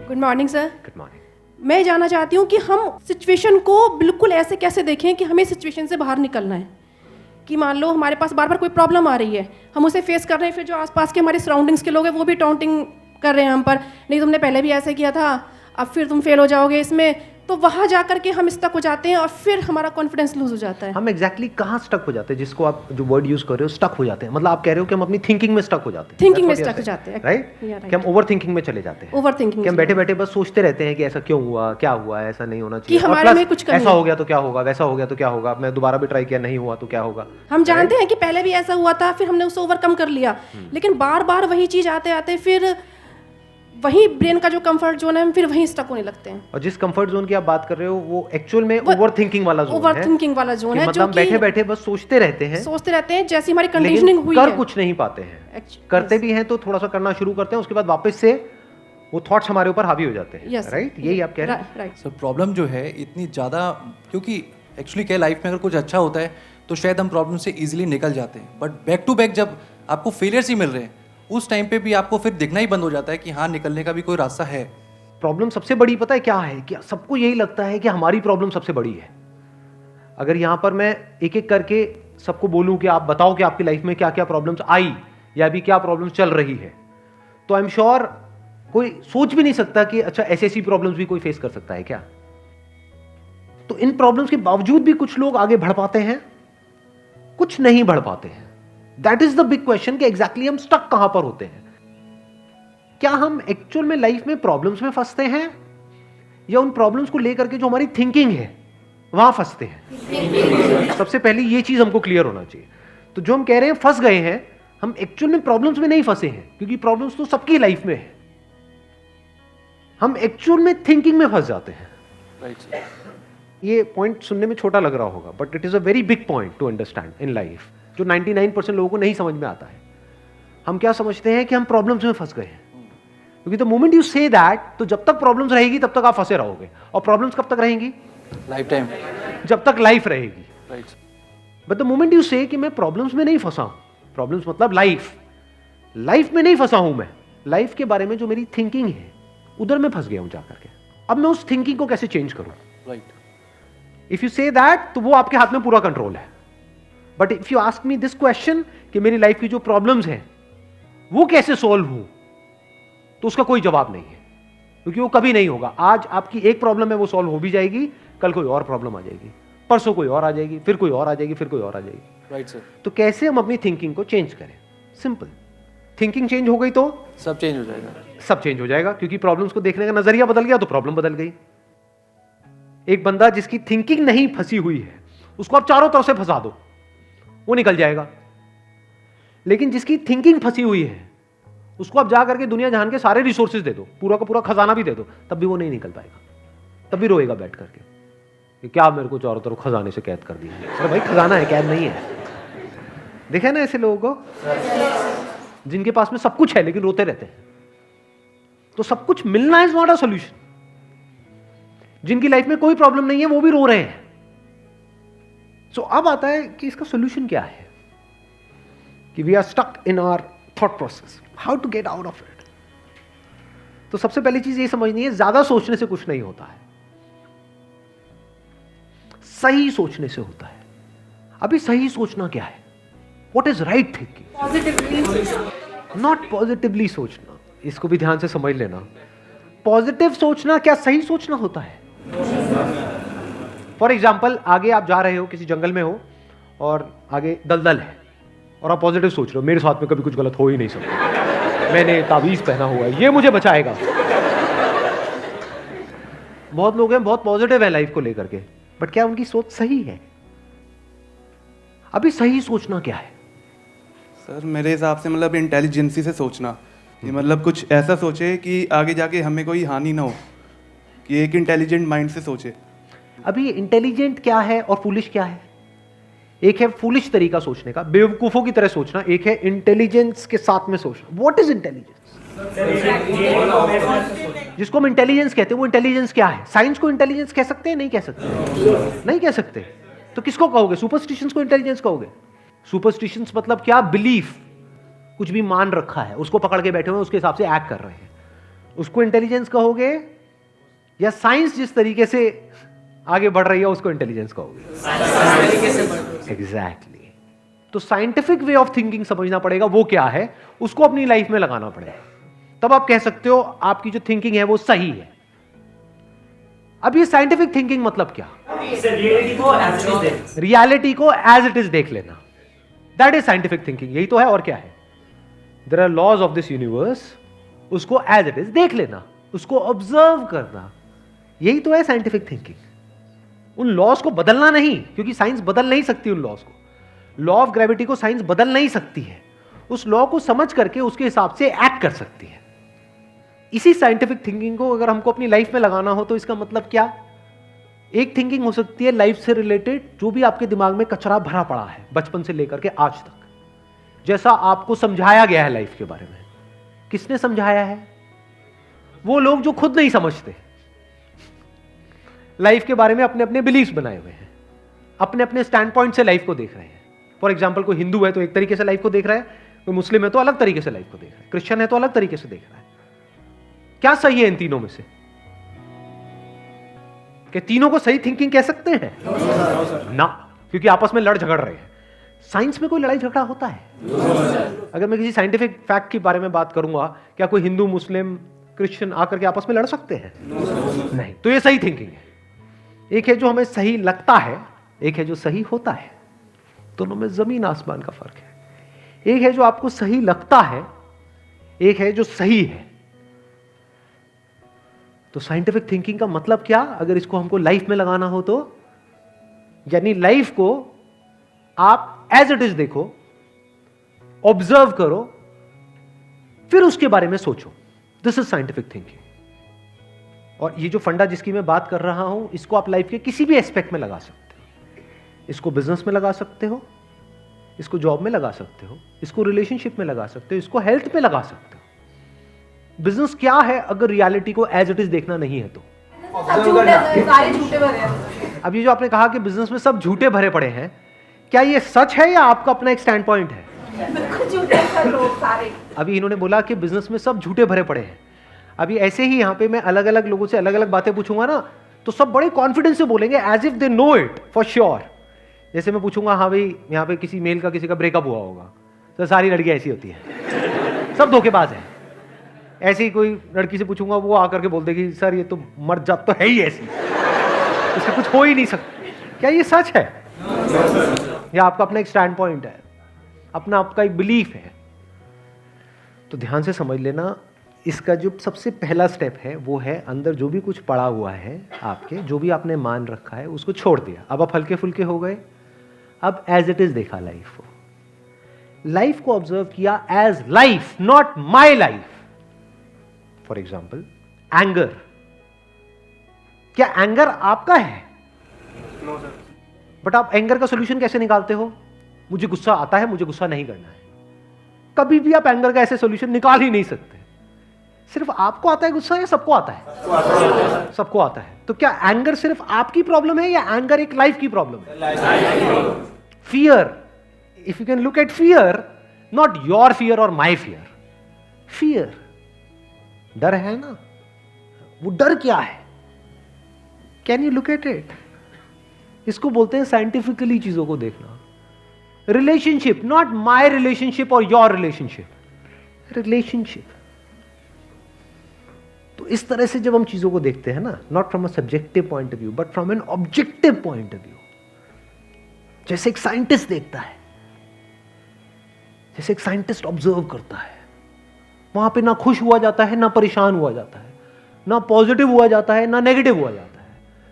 Good morning sir. Good morning. मैं जानना चाहती हूँ कि हम सिचुएशन को बिल्कुल ऐसे कैसे देखें कि हमें सिचुएशन से बाहर निकलना है। कि मान लो हमारे पास बार बार कोई प्रॉब्लम आ रही है, हम उसे फेस कर रहे हैं, फिर जो आसपास के हमारे सराउंडिंग्स के लोग हैं वो भी टाउंटिंग कर रहे हैं हम पर, नहीं तुमने पहले भी ऐसे किया था, अब फिर तुम फेल हो जाओगे इसमें, तो वहाँ जा करके हम स्टक हो जाते हैं और फिर हमारा कॉन्फिडेंस लूज हो जाता है। हम एग्जैक्टली कहाँ स्टक हो जाते हैं, जिसको आप जो वर्ड यूज कर रहे हो स्टक हो जाते हैं, मतलब आप कह रहे हो कि हम अपनी थिंकिंग में स्टक हो जाते हैं। थिंकिंग में स्टक हो जाते हैं, राइट? कि हम ओवर थिंकिंग में चले जाते हैं। ओवर थिंकिंग कि हम बैठे बैठे बस सोचते रहते हैं कि ऐसा क्यों हुआ, क्या हुआ, ऐसा नहीं होना चाहिए, कि हमारे में कुछ कमी ऐसा हो गया तो क्या होगा, वैसा हो गया तो क्या होगा, मैं दोबारा भी ट्राई किया नहीं हुआ तो क्या होगा। हम जानते हैं कि पहले भी ऐसा हुआ था, फिर हमने उसे ओवरकम कर लिया, लेकिन बार बार वही चीज आते आते फिर वही ब्रेन का जो कंफर्ट जोन है हम फिर वहीं स्टक होने लगते हैं। और जिस कंफर्ट जोन की आप बात कर रहे हो वो एक्चुअल में ओवर थिंकिंग वाला जोन है। ओवर थिंकिंग वाला जोन है, मतलब हम बैठे बैठे बस सोचते रहते हैं जैसी हमारी कंडीशनिंग हुई कर है, कुछ नहीं पाते हैं। करते भी हैं तो थोड़ा सा करना शुरू करते हैं, उसके बाद वापस से वो थॉट्स हमारे ऊपर हावी हो जाते हैं। राइट? यही आप कह रहे हैं। राइट सर, प्रॉब्लम जो है इतनी ज़्यादा, क्योंकि एक्चुअली क्या लाइफ में अगर कुछ अच्छा होता है तो शायद हम प्रॉब्लम से इजीली निकल जाते हैं, बट बैक टू बैक जब आपको फेलियर्स ही मिल रहे हैं उस टाइम पे भी आपको फिर दिखना ही बंद हो जाता है कि हाँ, निकलने का भी कोई रास्ता है। प्रॉब्लम सबसे बड़ी पता है क्या है, कि सबको यही लगता है कि हमारी प्रॉब्लम सबसे बड़ी है। अगर यहां पर मैं एक एक करके सबको बोलूं कि आप बताओ कि आपकी लाइफ में क्या क्या प्रॉब्लम्स आई या अभी क्या प्रॉब्लम्स चल रही है, तो आई एम श्योर कोई सोच भी नहीं सकता कि अच्छा ऐसी प्रॉब्लम्स भी कोई फेस कर सकता है क्या। तो इन प्रॉब्लम्स के बावजूद भी कुछ लोग आगे बढ़ पाते हैं, कुछ नहीं बढ़ पाते हैं। That is the big question कि एग्जैक्टली हम स्टक कहां पर होते हैं। क्या हम एक्चुअल में लाइफ में प्रॉब्लम्स में फंसते हैं या उन प्रॉब्लम्स को लेकर के जो हमारी थिंकिंग है वहां फंसते हैं। सबसे पहले ये चीज हमको क्लियर होना चाहिए। तो जो हम कह रहे हैं फंस गए हैं, हम एक्चुअल में प्रॉब्लम्स में नहीं फंसे हैं, क्योंकि प्रॉब्लम्स तो सबकी लाइफ में है। हम एक्चुअल में थिंकिंग में फंस जाते हैं। राइट। ये पॉइंट सुनने में छोटा लग रहा होगा, but it is a very big point two understand in life, जो 99% लोगों को नहीं समझ में आता है। हम क्या समझते हैं कि हम प्रॉब्लम्स में फंस गए हैं, क्योंकि the moment you say that, तो जब तक प्रॉब्लम्स रहेगी तब तक आप फंसे रहोगे। और प्रॉब्लम्स कब तक रहेंगी? लाइफ टाइम, जब तक लाइफ रहेगी। Right. But the moment you से कि मैं प्रॉब्लम्स में नहीं फंसा हूं, प्रॉब्लम्स मतलब लाइफ में नहीं फंसा हूं, मैं लाइफ के बारे में जो मेरी थिंकिंग है उधर मैं फंस गया हूं जाकर के। अब मैं उस थिंकिंग को कैसे चेंज करूं? Right. If you say that, तो वो आपके हाथ में पूरा कंट्रोल है। But if you ask me this question कि मेरी लाइफ की जो प्रॉब्लम्स हैं वो कैसे सॉल्व हो, तो उसका कोई जवाब नहीं है, क्योंकि वो कभी नहीं होगा। आज आपकी एक प्रॉब्लम है, वो सॉल्व हो भी जाएगी, कल कोई और प्रॉब्लम आ जाएगी, परसों कोई और आ जाएगी, फिर कोई और आ जाएगी, फिर कोई और आ जाएगी। Right sir. तो कैसे हम अपनी थिंकिंग को चेंज करें? सिंपल। थिंकिंग चेंज हो गई तो सब चेंज हो जाएगा। सब चेंज हो जाएगा, क्योंकि प्रॉब्लम्स को देखने का नजरिया बदल गया तो प्रॉब्लम बदल गई। एक बंदा जिसकी थिंकिंग नहीं फंसी हुई है, उसको आप चारों तरफ से फंसा दो, वो निकल जाएगा। लेकिन जिसकी थिंकिंग फंसी हुई है, उसको आप जा करके दुनिया जहान के सारे रिसोर्सेज दे दो, पूरा का पूरा खजाना भी दे दो, तब भी वो नहीं निकल पाएगा। तब भी रोएगा बैठ करके कि क्या मेरे को चारों तरफ खजाने से कैद कर दिया। अरे भाई, खजाना है, कैद नहीं है। देखे ना ऐसे लोगों को जिनके पास में सब कुछ है लेकिन रोते रहते हैं। तो सब कुछ मिलना इज नॉट अ सॉल्यूशन। जिनकी लाइफ में कोई प्रॉब्लम नहीं है वो भी रो रहे हैं। सो अब आता है कि इसका सॉल्यूशन क्या है, कि we are stuck in our thought process, how to get out of it. तो सबसे पहली चीज ये समझनी है, ज्यादा सोचने से कुछ नहीं होता है, सही सोचने से होता है। अभी सही सोचना क्या है? What is right thinking, not positively सोचना। इसको भी ध्यान से समझ लेना। पॉजिटिव सोचना क्या सही सोचना होता है? फॉर एग्जाम्पल, आगे आप जा रहे हो, किसी जंगल में हो और आगे दलदल है, और आप पॉजिटिव सोच रहे हो, मेरे साथ में कभी कुछ गलत हो ही नहीं सकता, मैंने ताबीज पहना हुआ है, ये मुझे बचाएगा। बहुत लोग हैं बहुत पॉजिटिव है लाइफ को लेकर के, बट क्या उनकी सोच सही है? अभी सही सोचना क्या है? सर, मेरे हिसाब से मतलब इंटेलिजेंसी से सोचना, कि मतलब कुछ ऐसा सोचे कि आगे जाके हमें कोई हानि ना हो, कि एक इंटेलिजेंट माइंड से सोचे। अभी इंटेलिजेंट क्या है और फूलिश क्या है? एक है फूलिश तरीका सोचने का, बेवकूफों की तरह सोचना, एक है इंटेलिजेंस के साथ में सोचना। What is intelligence? जिसको हम इंटेलिजेंस कहते हैं वो इंटेलिजेंस क्या है? साइंस को इंटेलिजेंस कह सकते हैं? नहीं कह सकते। नहीं कह सकते। तो किसको कहोगे? सुपरस्टिशंस को इंटेलिजेंस कहोगे? सुपरस्टिशंस मतलब क्या? बिलीफ, कुछ भी मान रखा है, उसको पकड़ के बैठे हुए, उसके हिसाब से एक्ट कर रहे हैं। उसको इंटेलिजेंस कहोगे या साइंस जिस तरीके से आगे बढ़ रही है उसको इंटेलिजेंस कहोगे? एग्जैक्टली। तो साइंटिफिक वे ऑफ थिंकिंग समझना पड़ेगा वो क्या है, उसको अपनी लाइफ में लगाना पड़ेगा, तब आप कह सकते हो आपकी जो थिंकिंग है वो सही है। अब ये साइंटिफिक थिंकिंग मतलब क्या? रियलिटी को एज इट इज देख लेना, दैट इज साइंटिफिक थिंकिंग। यही तो है, और क्या है? There are laws of this universe, उसको एज इट इज देख लेना, उसको ऑब्जर्व करना, यही तो है साइंटिफिक थिंकिंग। उन लॉज को बदलना नहीं, क्योंकि साइंस बदल नहीं सकती उन लॉज को। लॉ ऑफ ग्रेविटी को साइंस बदल नहीं सकती है, उस लॉ को समझ करके उसके हिसाब से एक्ट कर सकती है। इसी साइंटिफिक थिंकिंग को अगर हमको अपनी लाइफ में लगाना हो तो इसका मतलब क्या? एक थिंकिंग हो सकती है लाइफ से रिलेटेड, जो भी आपके दिमाग में कचरा भरा पड़ा है बचपन से लेकर के आज तक, जैसा आपको समझाया गया है लाइफ के बारे में। किसने समझाया है? वो लोग जो खुद नहीं समझते, लाइफ के बारे में अपने अपने बिलीफ्स बनाए हुए हैं, अपने अपने स्टैंड पॉइंट से लाइफ को देख रहे हैं। फॉर एग्जाम्पल, कोई हिंदू है तो एक तरीके से लाइफ को देख रहा है, कोई मुस्लिम है तो अलग तरीके से लाइफ को देख रहा है, क्रिश्चियन है तो अलग तरीके से देख रहा है। क्या सही है इन तीनों में से? कि तीनों को सही थिंकिंग कह सकते हैं? ना, क्योंकि आपस में लड़ झगड़ रहे हैं। साइंस में कोई लड़ाई झगड़ा होता है? अगर मैं किसी साइंटिफिक फैक्ट के बारे में बात करूंगा, क्या कोई हिंदू मुस्लिम क्रिश्चियन आकर के आपस में लड़ सकते हैं? नहीं। तो ये सही थिंकिंग है। एक है जो हमें सही लगता है, एक है जो सही होता है। दोनों में जमीन आसमान का फर्क है। एक है जो आपको सही लगता है, एक है जो सही है। तो साइंटिफिक थिंकिंग का मतलब क्या, अगर इसको हमको लाइफ में लगाना हो तो? यानी लाइफ को आप एज इट इज देखो, ऑब्जर्व करो, फिर उसके बारे में सोचो। This is scientific thinking. और ये जो फंडा जिसकी मैं बात कर रहा हूं, इसको आप लाइफ के किसी भी एस्पेक्ट में लगा सकते हो। इसको बिजनेस में लगा सकते हो, इसको जॉब में लगा सकते हो, इसको रिलेशनशिप में लगा सकते हो, इसको हेल्थ में लगा सकते हो। बिजनेस क्या है अगर रियलिटी को एज इट इज देखना नहीं है तो? सारे झूठे भरे हैं। अब ये जो आपने कहा कि बिजनेस में सब झूठे भरे पड़े हैं, क्या ये सच है या आपका अपना एक स्टैंड पॉइंट है? बिल्कुल झूठे हैं लोग सारे। अभी इन्होंने बोला कि बिजनेस में सब झूठे भरे पड़े हैं। अभी ऐसे ही यहाँ पे मैं अलग अलग लोगों से अलग अलग बातें पूछूंगा ना, तो सब बड़े कॉन्फिडेंस से बोलेंगे as if they know it for sure. जैसे मैं पूछूंगा, हाँ भाई यहाँ पे किसी मेल का किसी का ब्रेकअप हुआ होगा, तो सारी लड़कियां ऐसी होती हैं, सब धोखेबाज हैं। ऐसे ही कोई लड़की से पूछूंगा, वो आकर के बोल देगी सर ये तो मर्द जात तो है ही ऐसी, इसका कुछ हो ही नहीं सकता। क्या ये सच है या आपका अपना एक स्टैंड पॉइंट है, अपना आपका एक बिलीफ है? तो ध्यान से समझ लेना, इसका जो सबसे पहला स्टेप है वो है अंदर जो भी कुछ पड़ा हुआ है आपके, जो भी आपने मान रखा है उसको छोड़ दिया। अब आप हल्के फुल्के हो गए, अब एज इट इज देखा लाइफ को, लाइफ को ऑब्जर्व किया as life, not my life. For example anger, क्या एंगर आपका है? बट आप एंगर का सोल्यूशन कैसे निकालते हो? मुझे गुस्सा आता है, मुझे गुस्सा नहीं करना है। कभी भी आप एंगर का ऐसे सोल्यूशन निकाल ही नहीं सकते। सिर्फ आपको आता है गुस्सा या सबको आता है? सबको आता है। तो क्या एंगर सिर्फ आपकी प्रॉब्लम है या एंगर एक लाइफ की प्रॉब्लम है? Fear, if you can look at fear, not your fear और माई फियर, फियर डर है ना, वो डर क्या है? Can you look at it? इसको बोलते हैं साइंटिफिकली चीजों को देखना। रिलेशनशिप, नॉट माई रिलेशनशिप और योर रिलेशनशिप, रिलेशनशिप। तो इस तरह से जब हम चीजों को देखते हैं ना, not from a subjective point of view but from an objective point of view, जैसे एक साइंटिस्ट देखता है, जैसे एक साइंटिस्ट ऑब्जर्व करता है, वहां पे ना खुश हुआ जाता है ना परेशान हुआ जाता है, ना पॉजिटिव हुआ जाता है ना नेगेटिव हुआ जाता है।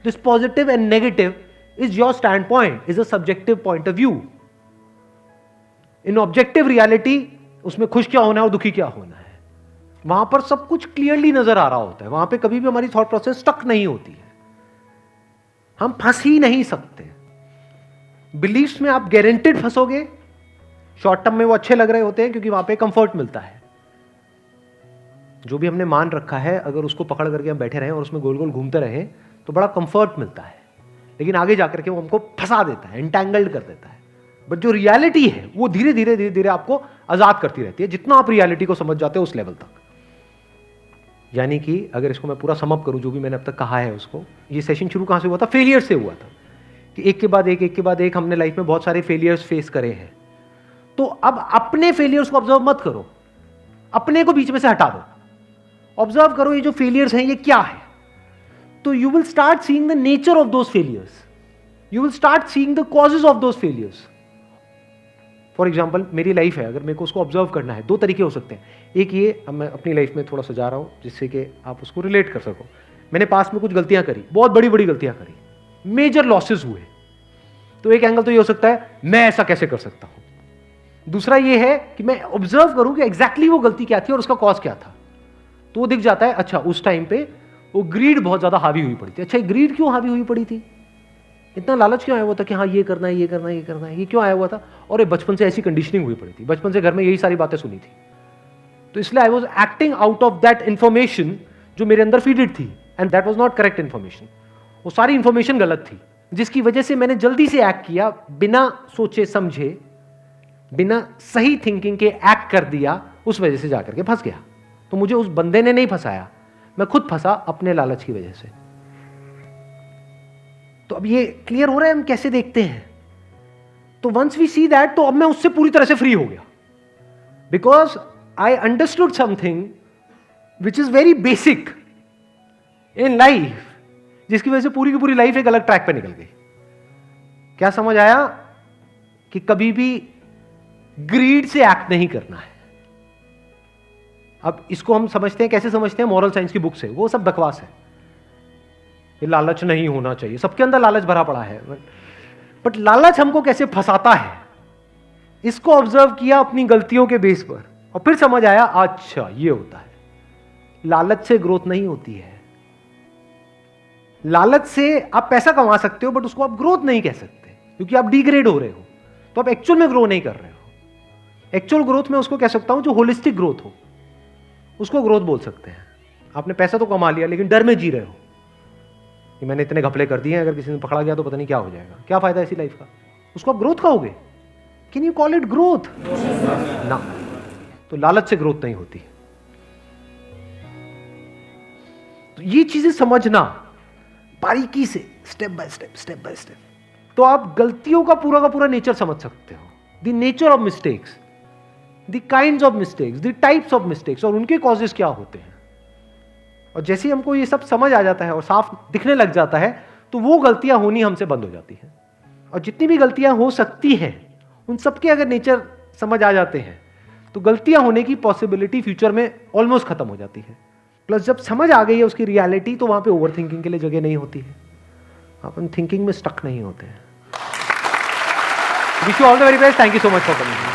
This positive and negative is your stand point, is a subjective point of view. In objective reality उसमें खुश क्या होना है और दुखी क्या होना है, वहां पर सब कुछ क्लियरली नजर आ रहा होता है। वहां पे कभी भी हमारी थॉट प्रोसेस स्टक नहीं होती है, हम फंस ही नहीं सकते। बिलीफ्स में आप गारंटेड फंसोगे, शॉर्ट टर्म में वो अच्छे लग रहे होते हैं क्योंकि वहां पे कंफर्ट मिलता है। जो भी हमने मान रखा है अगर उसको पकड़ करके हम बैठे रहें और उसमें गोल गोल घूमते रहें तो बड़ा कंफर्ट मिलता है, लेकिन आगे जाकर के वो हमको फंसा देता है, एंटैंगल्ड कर देता है। बट जो रियलिटी है वो धीरे धीरे आपको आजाद करती रहती है, जितना आप रियलिटी को समझ जाते हो उस लेवल तक। यानी कि अगर इसको मैं पूरा समअप करूं जो भी मैंने अब तक कहा है उसको, ये सेशन शुरू कहाँ से हुआ था? फेलियर से हुआ था कि एक के बाद एक हमने लाइफ में बहुत सारे फेलियर्स फेस करे हैं। तो अब अपने फेलियर्स को ऑब्जर्व मत करो, अपने को बीच में से हटा दो, ऑब्जर्व करो ये जो फेलियर्स हैं ये क्या है। तो you will start seeing the nature of those failures, you will start seeing the causes of those failures. For example मेरी लाइफ है, अगर मेरे को उसको ऑब्जर्व करना है, दो तरीके हो सकते हैं। एक ये, अब मैं अपनी लाइफ में थोड़ा सजा रहा हूं जिससे कि आप उसको रिलेट कर सको। मैंने पास में कुछ गलतियां करी, बहुत बड़ी बड़ी गलतियां करी, मेजर लॉसेस हुए। तो एक एंगल तो ये हो सकता है मैं ऐसा कैसे कर सकता हूं। दूसरा ये है कि मैं ऑब्जर्व करूं कि एग्जैक्टली वो गलती क्या थी और उसका कॉज क्या था। तो वो दिख जाता है, अच्छा उस टाइम पे वो ग्रीड बहुत ज्यादा हावी हुई पड़ी थी। अच्छा ग्रीड क्यों हावी हुई पड़ी थी, इतना लालच क्यों आया हुआ था कि हाँ ये करना है, ये करना है, ये करना है, ये क्यों आया हुआ था? और ये बचपन से ऐसी कंडीशनिंग हुई पड़ी थी, बचपन से घर में यही सारी बातें सुनी थी। तो इसलिए I was acting out of that information जो मेरे अंदर फीडेड थी, and that was not correct information. वो सारी इंफॉर्मेशन गलत थी, जिसकी वजह से मैंने जल्दी से एक्ट किया, बिना सोचे समझे, बिना सही थिंकिंग के एक्ट कर दिया, उस वजह से जाकर के फंस गया। तो मुझे उस बंदे ने नहीं फंसाया, मैं खुद फंसा अपने लालच की वजह से। तो अब ये क्लियर हो रहा है हम कैसे देखते हैं। तो वंस वी सी दैट, तो अब मैं उससे पूरी तरह से फ्री हो गया, because I understood something which is very basic in life, जिसकी वजह से पूरी की पूरी लाइफ एक अलग ट्रैक पे निकल गई। क्या समझ आया? कि कभी भी ग्रीड से एक्ट नहीं करना है। अब इसको हम समझते हैं, कैसे समझते हैं? मॉरल साइंस की बुक से। वो सब बकवास है, ये लालच नहीं होना चाहिए, सबके अंदर लालच भरा पड़ा है। बट लालच हमको कैसे फंसाता है, इसको ऑब्जर्व किया अपनी गलतियों के बेस पर, और फिर समझ आया अच्छा ये होता है। लालच से ग्रोथ नहीं होती है। लालच से आप पैसा कमा सकते हो, बट उसको आप ग्रोथ नहीं कह सकते, क्योंकि आप डिग्रेड हो रहे हो, तो आप एक्चुअल में ग्रो नहीं कर रहे हो। एक्चुअल ग्रोथ में उसको कह सकता हूं जो होलिस्टिक ग्रोथ हो, उसको ग्रोथ बोल सकते हैं। आपने पैसा तो कमा लिया, लेकिन डर में जी रहे हो कि मैंने इतने घपले कर दिए हैं, अगर किसी ने पकड़ा गया तो पता नहीं क्या हो जाएगा, क्या फायदा ऐसी लाइफ का। उसको आप ग्रोथ कहोगे? Can you call it growth? ना। तो लालच से ग्रोथ नहीं होती। तो ये चीजें समझना बारीकी से, स्टेप बाय स्टेप, तो आप गलतियों का पूरा नेचर समझ सकते हो। The nature of mistakes, the kinds of mistakes, the types of mistakes, और उनके कॉजेस क्या होते हैं। और जैसे ही हमको ये सब समझ आ जाता है और साफ दिखने लग जाता है, तो वो गलतियां होनी हमसे बंद हो जाती हैं। और जितनी भी गलतियां हो सकती हैं, उन सबके अगर नेचर समझ आ जाते हैं, तो गलतियां होने की पॉसिबिलिटी फ्यूचर में ऑलमोस्ट खत्म हो जाती है। प्लस जब समझ आ गई है उसकी रियलिटी, तो वहां पे ओवर थिंकिंग के लिए जगह नहीं होती है, अपन थिंकिंग में स्टक नहीं होते हैं। Wish you all the very best, thank you so much for coming.